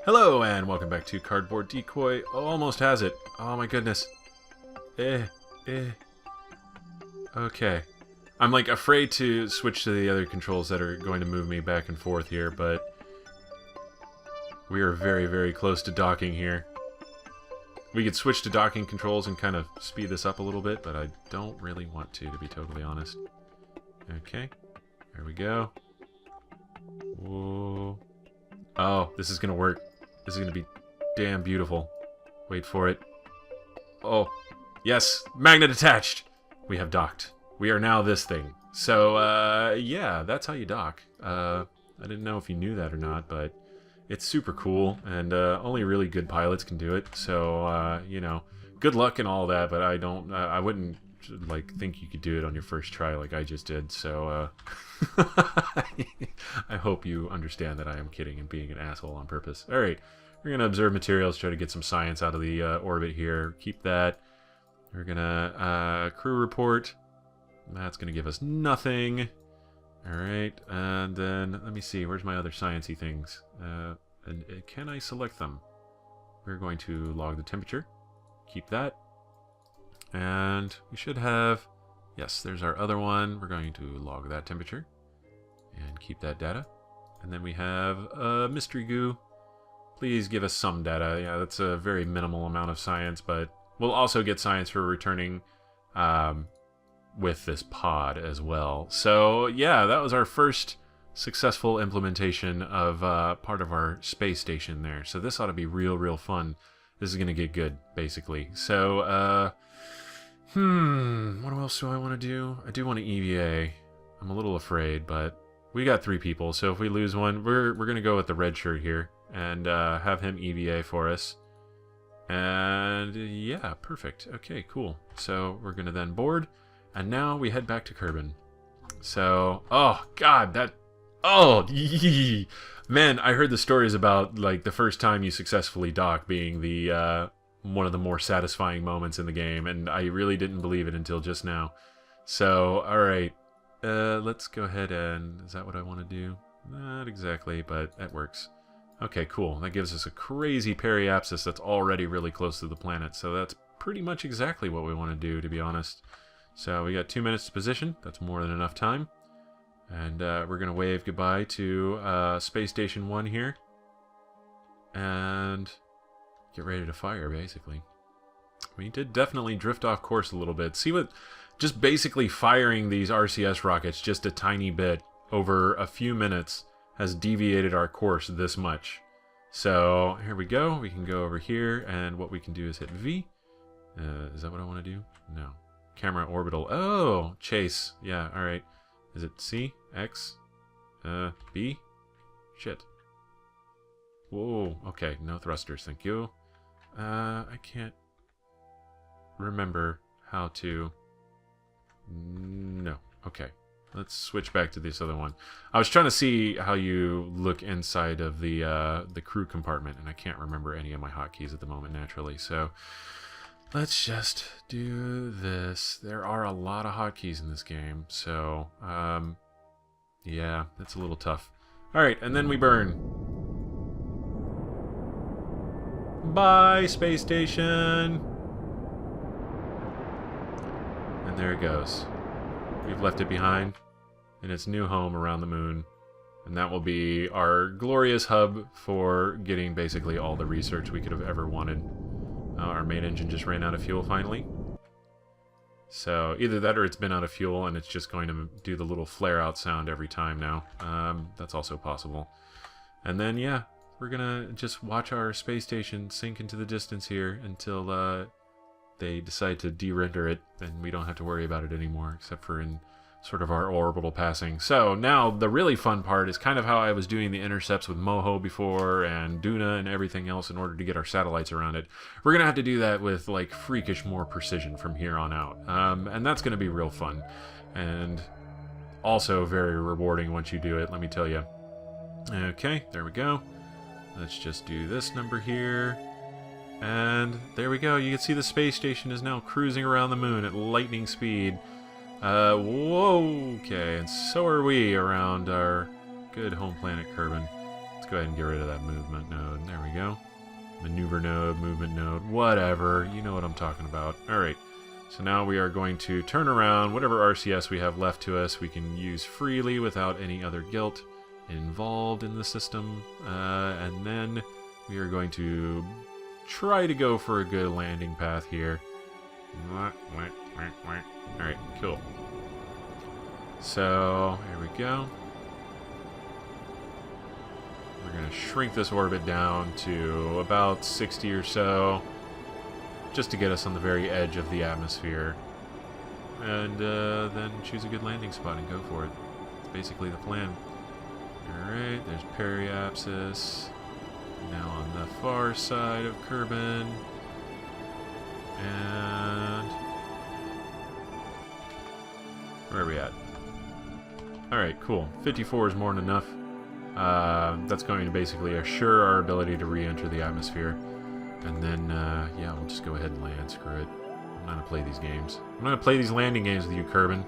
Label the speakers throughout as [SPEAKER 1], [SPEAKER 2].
[SPEAKER 1] Hello and welcome back to Cardboard Decoy. Oh, almost has it. Oh my goodness. Eh. Okay. I'm like afraid to switch to the other controls that are going to move me back and forth here, but we are very, very close to docking here. We could switch to docking controls and kind of speed this up a little bit, but I don't really want to be totally honest. Okay. There we go. Whoa. Oh, this is gonna work. This is gonna be damn beautiful. Wait for it. Oh, yes, magnet attached. We have docked. We are now this thing. So, yeah, that's how you dock. I didn't know if you knew that or not, but it's super cool, and only really good pilots can do it. So, you know, good luck and all that, but I wouldn't like think you could do it on your first try like I just did. So, I hope you understand that I am kidding and being an asshole on purpose. All right. We're going to observe materials, try to get some science out of the orbit here. Keep that. We're going to crew report. That's going to give us nothing. Alright, and then, let me see, where's my other science-y things? Can I select them? We're going to log the temperature. Keep that. And we should have, yes, there's our other one. We're going to log that temperature. And keep that data. And then we have mystery goo. Please give us some data. Yeah, that's a very minimal amount of science, but we'll also get science for returning with this pod as well. So, yeah, that was our first successful implementation of part of our space station there. So this ought to be real fun. This is going to get good, basically. So, what else do I want to do? I do want to EVA. I'm a little afraid, but we got 3 people, so if we lose one, we're going to go with the red shirt here and have him EVA for us. And yeah, perfect. Okay, cool. So we're going to then board, and now we head back to Kerbin. So, oh god, man, I heard the stories about like the first time you successfully dock being the one of the more satisfying moments in the game, and I really didn't believe it until just now. So, all right. Let's go ahead and... Is that what I want to do? Not exactly, but that works. Okay, cool. That gives us a crazy periapsis that's already really close to the planet, so that's pretty much exactly what we want to do, to be honest. So we got 2 minutes to position. That's more than enough time. And we're going to wave goodbye to Space Station 1 here. And get ready to fire, basically. We did definitely drift off course a little bit. See what... Just basically firing these RCS rockets just a tiny bit over a few minutes has deviated our course this much. So here we go. We can go over here, and what we can do is hit V. Is that what I want to do? No. Camera orbital. Oh, chase. Yeah, all right. Is it C? X? B? Shit. Whoa. Okay, no thrusters, thank you. I can't remember how to... No. Okay. Let's switch back to this other one. I was trying to see how you look inside of the crew compartment, and I can't remember any of my hotkeys at the moment, naturally. So let's just do this. There are a lot of hotkeys in this game, so yeah, that's a little tough. All right, and then we burn. Bye, space station. And there it goes. We've left it behind in its new home around the moon, and that will be our glorious hub for getting basically all the research we could have ever wanted. Our main engine just ran out of fuel finally. So either that or it's been out of fuel and it's just going to do the little flare out sound every time now. That's also possible. And then, yeah, we're gonna just watch our space station sink into the distance here until they decide to de-render it, and we don't have to worry about it anymore, except for in sort of our orbital passing. So now the really fun part is kind of how I was doing the intercepts with Moho before and Duna and everything else in order to get our satellites around it. We're going to have to do that with like freakish more precision from here on out. And that's going to be real fun. And also very rewarding once you do it, let me tell you. Okay, there we go. Let's just do this number here. And there we go. You can see the space station is now cruising around the moon at lightning speed. Whoa, okay, and so are we around our good home planet Kerbin. Let's go ahead and get rid of that movement node. There we go. Maneuver node, movement node, whatever. You know what I'm talking about. Alright. So now we are going to turn around. Whatever RCS we have left to us, we can use freely without any other guilt involved in the system. And then we are going to try to go for a good landing path here. Alright, cool. So, here we go. We're going to shrink this orbit down to about 60 or so, just to get us on the very edge of the atmosphere. And then choose a good landing spot and go for it. That's basically the plan. Alright, there's periapsis. Now on the far side of Kerbin. And where are we at? Alright, cool. 54 is more than enough. That's going to basically assure our ability to re-enter the atmosphere. And then, yeah, we'll just go ahead and land. Screw it. I'm not going to play these games. I'm not going to play these landing games with you, Kerbin.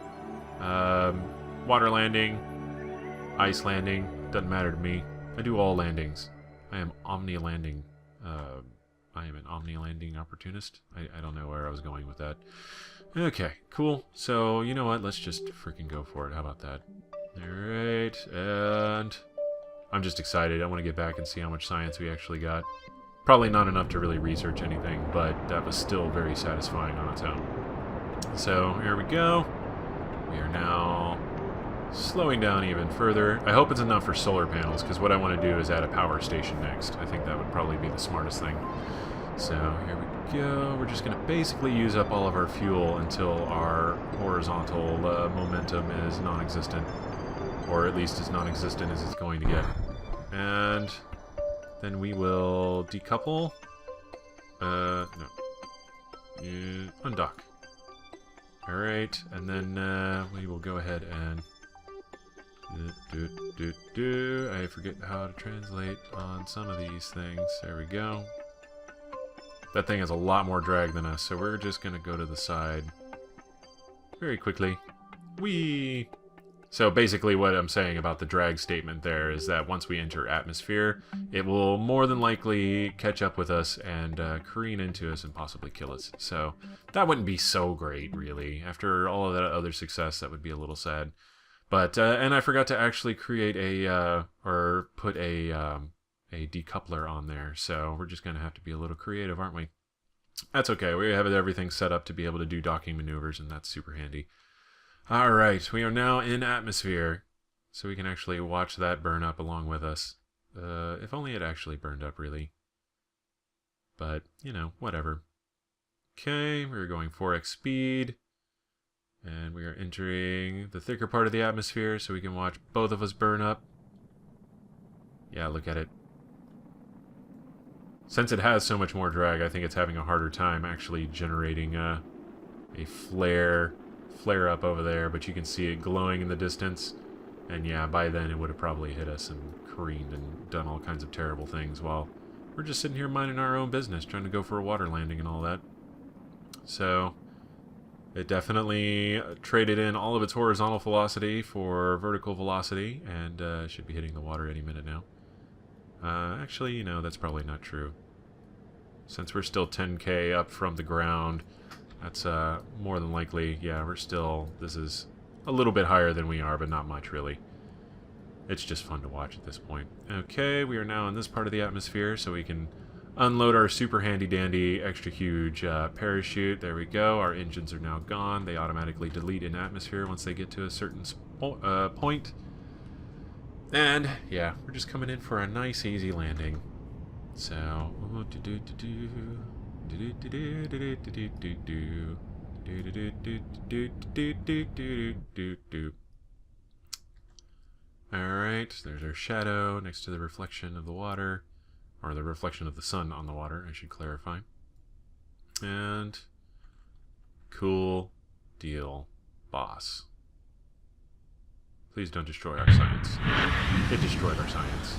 [SPEAKER 1] Water landing, ice landing, doesn't matter to me. I do all landings. I am omni-landing. I am an omni-landing opportunist. I don't know where I was going with that. Okay, cool. So, you know what? Let's just freaking go for it. How about that? Alright, and I'm just excited. I want to get back and see how much science we actually got. Probably not enough to really research anything, but that was still very satisfying on its own. So, here we go. We are now slowing down even further. I hope it's enough for solar panels, because what I want to do is add a power station next. I think that would probably be the smartest thing. So, here we go. We're just going to basically use up all of our fuel until our horizontal momentum is non-existent. Or at least as non-existent as it's going to get. And then we will decouple. No. Undock. Alright, and then we will go ahead and I forget how to translate on some of these things. There we go. That thing has a lot more drag than us, so we're just going to go to the side very quickly. Whee! So basically what I'm saying about the drag statement there is that once we enter atmosphere, it will more than likely catch up with us and careen into us and possibly kill us. So that wouldn't be so great, really. After all of that other success, that would be a little sad. But, and I forgot to actually create a, or put a decoupler on there. So we're just going to have to be a little creative, aren't we? That's okay. We have everything set up to be able to do docking maneuvers, and that's super handy. Alright, we are now in atmosphere, so we can actually watch that burn up along with us. If only it actually burned up, really. But, you know, whatever. Okay, we're going 4x speed, and we are entering the thicker part of the atmosphere, so we can watch both of us burn up. Yeah, look at it. Since it has so much more drag, I think it's having a harder time actually generating a flare up over there, but you can see it glowing in the distance, and yeah, by then it would have probably hit us and careened and done all kinds of terrible things while we're just sitting here minding our own business, trying to go for a water landing and all that. So it definitely traded in all of its horizontal velocity for vertical velocity, and should be hitting the water any minute now. Actually, you know, that's probably not true. Since we're still 10k up from the ground, that's more than likely, yeah, this is a little bit higher than we are, but not much, really. It's just fun to watch at this point. Okay, we are now in this part of the atmosphere, so we can unload our super handy-dandy, extra huge parachute. There we go. Our engines are now gone. They automatically delete in atmosphere once they get to a certain point. And, yeah, we're just coming in for a nice, easy landing. So, alright, there's our shadow next to the reflection of the water, or the reflection of the sun on the water, I should clarify. And cool deal, boss. Please don't destroy our science. It destroyed our science.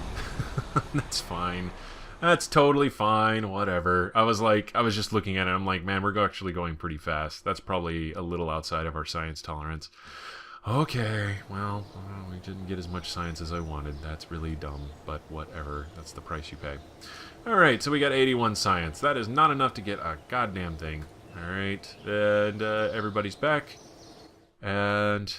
[SPEAKER 1] That's fine. That's totally fine, whatever. I was just looking at it, I'm like, man, we're actually going pretty fast. That's probably a little outside of our science tolerance. Okay, well, we didn't get as much science as I wanted. That's really dumb, but whatever. That's the price you pay. Alright, so we got 81 science. That is not enough to get a goddamn thing. Alright, and everybody's back. And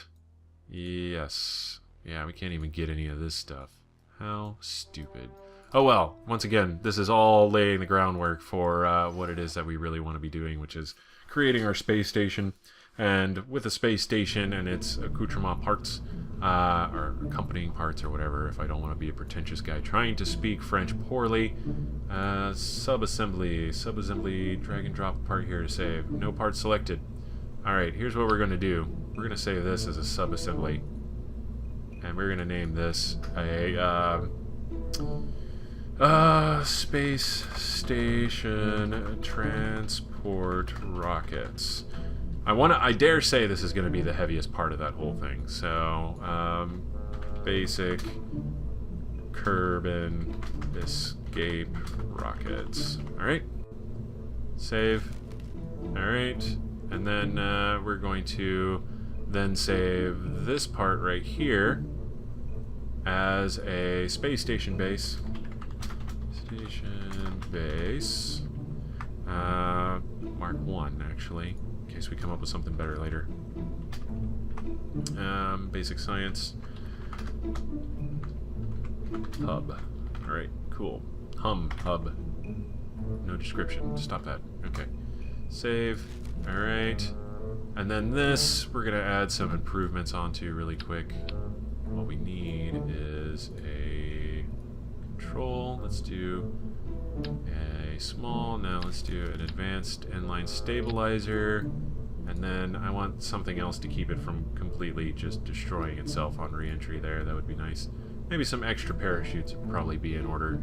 [SPEAKER 1] yes. Yeah, we can't even get any of this stuff. How stupid. Oh well, once again, this is all laying the groundwork for what it is that we really want to be doing, which is creating our space station. And with the space station and its accoutrement parts, or accompanying parts or whatever, if I don't want to be a pretentious guy trying to speak French poorly, subassembly, drag and drop a part here to save. No part selected. Alright, here's what we're going to do. We're going to save this as a subassembly. And we're going to name this a space station transport rockets. I dare say this is going to be the heaviest part of that whole thing. So, basic Kerbal escape rockets. Alright. Save. Alright. And then we're going to then save this part right here as a space station base. Station base. Mark 1, actually. In case we come up with something better later. Basic science. Hub. Alright, cool. Hub. No description. Stop that. Okay. Save. Alright. And then this, we're going to add some improvements onto really quick. What we need is a control. Let's do a small. Now let's do an advanced inline stabilizer. And then I want something else to keep it from completely just destroying itself on re-entry there. That would be nice. Maybe some extra parachutes would probably be in order.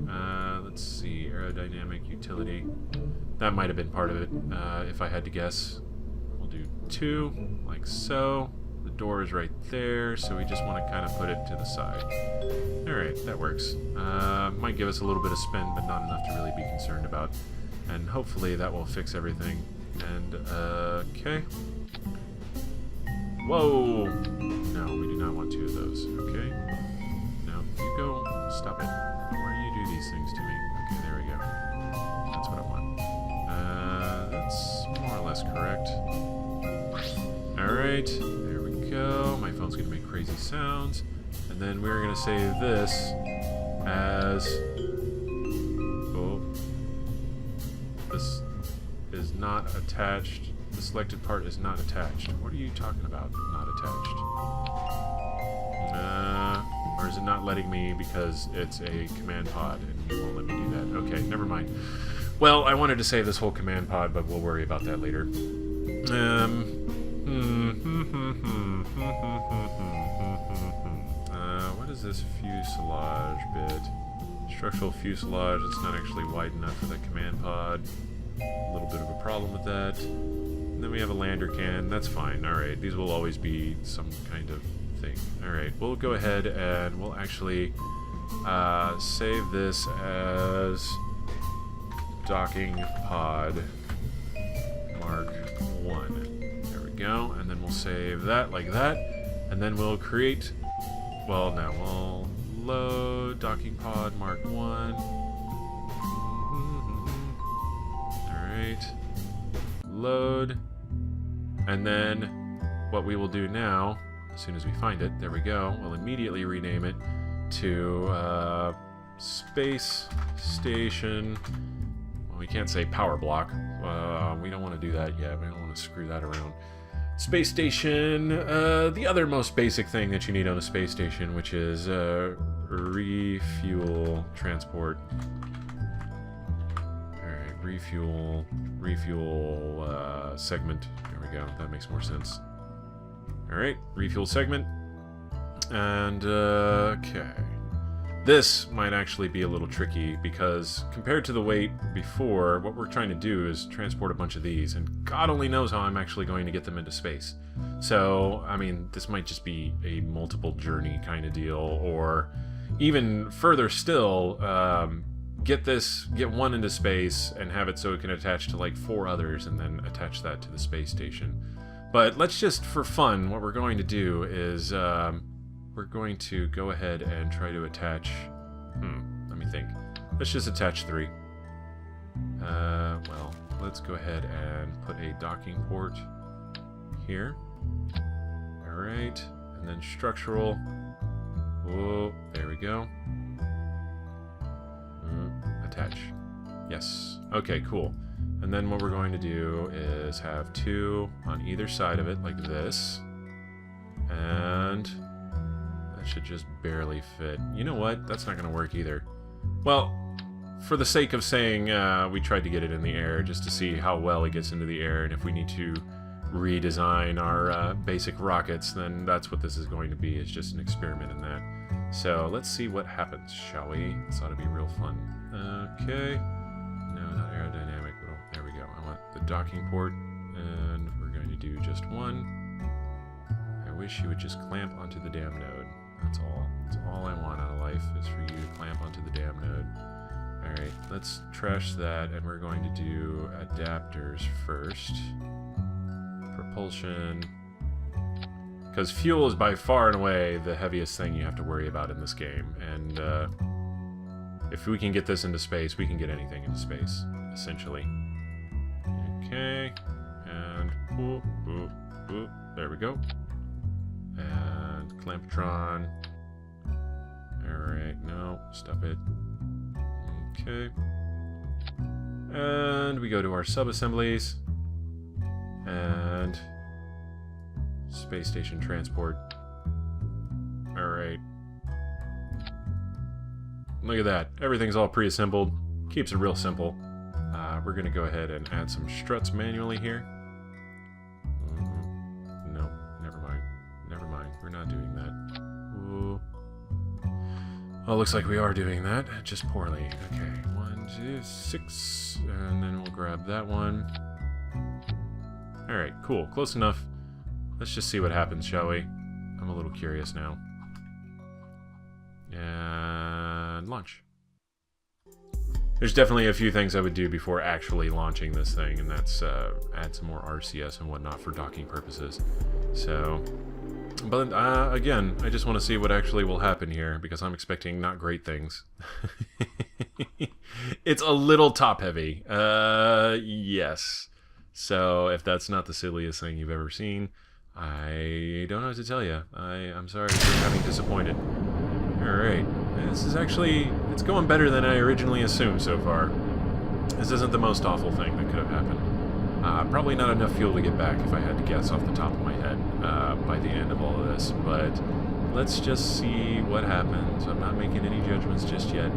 [SPEAKER 1] Let's see. Aerodynamic utility. That might have been part of it, if I had to guess. We'll do 2, like so. The door is right there, so we just want to kind of put it to the side. Alright, that works. Might give us a little bit of spin, but not enough to really be concerned about. And hopefully that will fix everything. And, okay. Whoa! No, we do not want 2 of those. Okay. No, you go. Stop it. Why do you do these things to me? Okay, there we go. That's what I want. That's more or less correct. Alright, there we go. My phone's going to make crazy sounds. And then we're going to save this as... Oh. This is not attached. The selected part is not attached. What are you talking about, not attached? Or is it not letting me because it's a command pod and you won't let me do that? Okay, never mind. Well, I wanted to save this whole command pod, but we'll worry about that later. What is this fuselage bit? Structural fuselage, it's not actually wide enough for the command pod. A little bit of a problem with that. And then we have a lander can, that's fine. Alright, these will always be some kind of thing. Alright, we'll go ahead and we'll actually save this as docking pod Mark 1. There we go, and then we'll save that like that, and then we'll create, well, now we'll load docking pod Mark 1. Alright, load, and then what we will do now, as soon as we find it, there we go, we'll immediately rename it to Space Station. Well, we can't say power block. We don't want to do that yet. We don't want to screw that around. Space station, the other most basic thing that you need on a space station, which is refuel transport. Alright, refuel segment. There we go. That makes more sense. Alright, refuel segment. And, okay. This might actually be a little tricky because compared to the weight before, what we're trying to do is transport a bunch of these, and God only knows how I'm actually going to get them into space. So, I mean, this might just be a multiple journey kind of deal, or even further still, get one into space and have it so it can attach to like 4 others and then attach that to the space station. But let's just, for fun, what we're going to do is, we're going to go ahead and try to attach... let me think. Let's just attach 3. Well, let's go ahead and put a docking port here. Alright, and then structural. Whoa, there we go. Attach. Yes. Okay, cool. And then what we're going to do is have 2 on either side of it, like this. And that should just barely fit. You know what? That's not going to work either. Well, for the sake of saying we tried to get it in the air, just to see how well it gets into the air, and if we need to redesign our basic rockets, then that's what this is going to be. It's just an experiment in that. So let's see what happens, shall we? This ought to be real fun. Okay. No, not aerodynamic. Well, there we go. I want the docking port, and we're going to do just 1. I wish you would just clamp onto the damn node. That's all. That's all I want out of life, is for you to clamp onto the damn node. Alright, let's trash that, and we're going to do adapters first. Propulsion. Because fuel is by far and away the heaviest thing you have to worry about in this game. And if we can get this into space, we can get anything into space, essentially. Okay. And there we go. And Clamptron. Alright, no, stop it. Okay. And we go to our sub-assemblies. And space station transport. Alright. Look at that. Everything's all pre-assembled. Keeps it real simple. We're going to go ahead and add some struts manually here. No, never mind. Never mind. We're not doing that. Ooh. Well, looks like we are doing that, just poorly. Okay, 1, 2, 6, and then we'll grab that one. Alright, cool. Close enough. Let's just see what happens, shall we? I'm a little curious now. And launch. There's definitely a few things I would do before actually launching this thing, and that's add some more RCS and whatnot for docking purposes. So, but again, I just want to see what actually will happen here, because I'm expecting not great things. It's a little top-heavy. Yes. So, if that's not the silliest thing you've ever seen, I don't know what to tell you. I'm sorry for having disappointed. Alright, this is actually, it's going better than I originally assumed so far. This isn't the most awful thing that could have happened. Probably not enough fuel to get back if I had to guess off the top of my head by the end of all of this, but let's just see what happens. I'm not making any judgments just yet.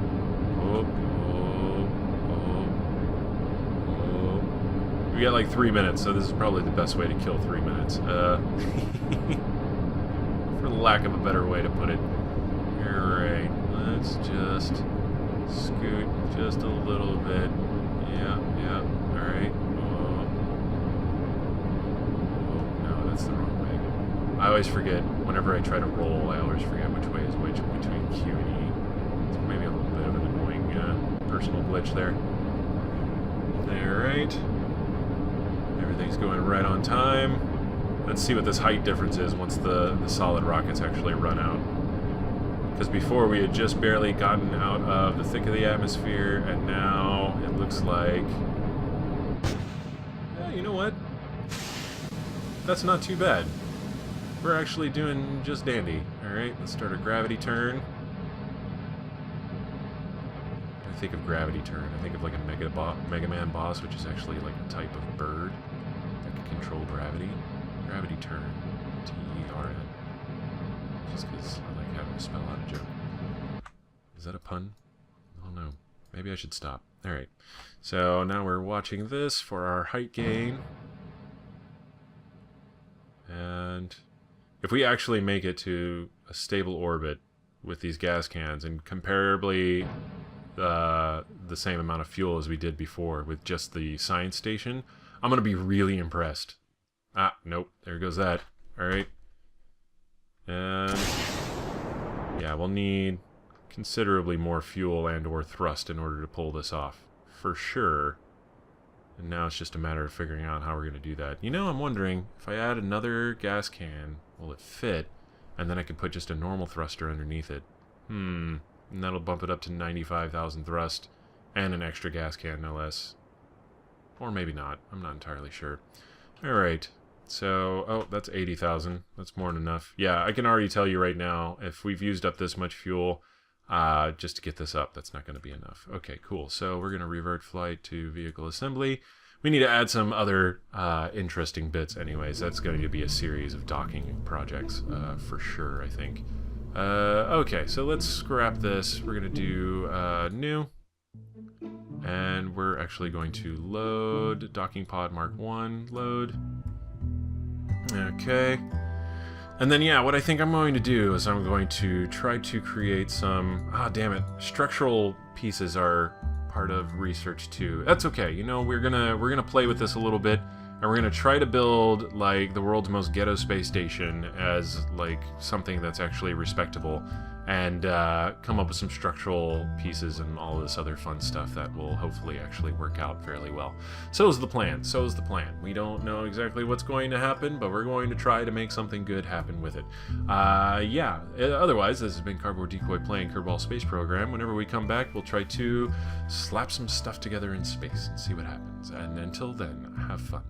[SPEAKER 1] We got like 3 minutes, so this is probably the best way to kill 3 minutes. For lack of a better way to put it. Alright, let's just scoot just a little bit. Yeah, alright. Oh, no, that's the wrong way. I always forget, whenever I try to roll, I always forget which way is which between Q and E. It's maybe a little bit of an annoying personal glitch there. Alright. Everything's going right on time. Let's see what this height difference is once the solid rockets actually run out. Because before we had just barely gotten out of the thick of the atmosphere, and now it looks like... you know what? That's not too bad. We're actually doing just dandy. Alright, let's start a gravity turn. When I think of gravity turn, I think of like a Mega Man boss, which is actually like a type of bird that can control gravity. Gravity turn. T-E-R-N. Just because I like having to spell out a joke. Is that a pun? I don't know. Maybe I should stop. Alright. So now we're watching this for our height gain. And if we actually make it to a stable orbit with these gas cans and comparably the same amount of fuel as we did before with just the science station, I'm going to be really impressed. Ah, nope. There goes that. Alright. And yeah, we'll need considerably more fuel and or thrust in order to pull this off. For sure. And now it's just a matter of figuring out how we're going to do that. You know, I'm wondering, if I add another gas can, will it fit? And then I can put just a normal thruster underneath it. And that'll bump it up to 95,000 thrust. And an extra gas can, no less. Or maybe not. I'm not entirely sure. Alright. So, oh, that's 80,000. That's more than enough. Yeah, I can already tell you right now, if we've used up this much fuel, just to get this up, that's not going to be enough. Okay, cool. So we're going to revert flight to vehicle assembly. We need to add some other interesting bits anyways. That's going to be a series of docking projects for sure, I think. Okay, so let's scrap this. We're going to do new. And we're actually going to load docking pod Mark 1, load. Okay. And then, yeah, what I think I'm going to do is I'm going to try to create some... damn it. Structural pieces are part of research too. That's okay. You know, we're gonna play with this a little bit, and we're gonna try to build like the world's most ghetto space station as like something that's actually respectable, and come up with some structural pieces and all this other fun stuff that will hopefully actually work out fairly well. So is the plan. So is the plan. We don't know exactly what's going to happen, but we're going to try to make something good happen with it. Yeah. Otherwise, this has been Cardboard Decoy playing Kerbal Space Program. Whenever we come back, we'll try to slap some stuff together in space and see what happens. And until then, have fun.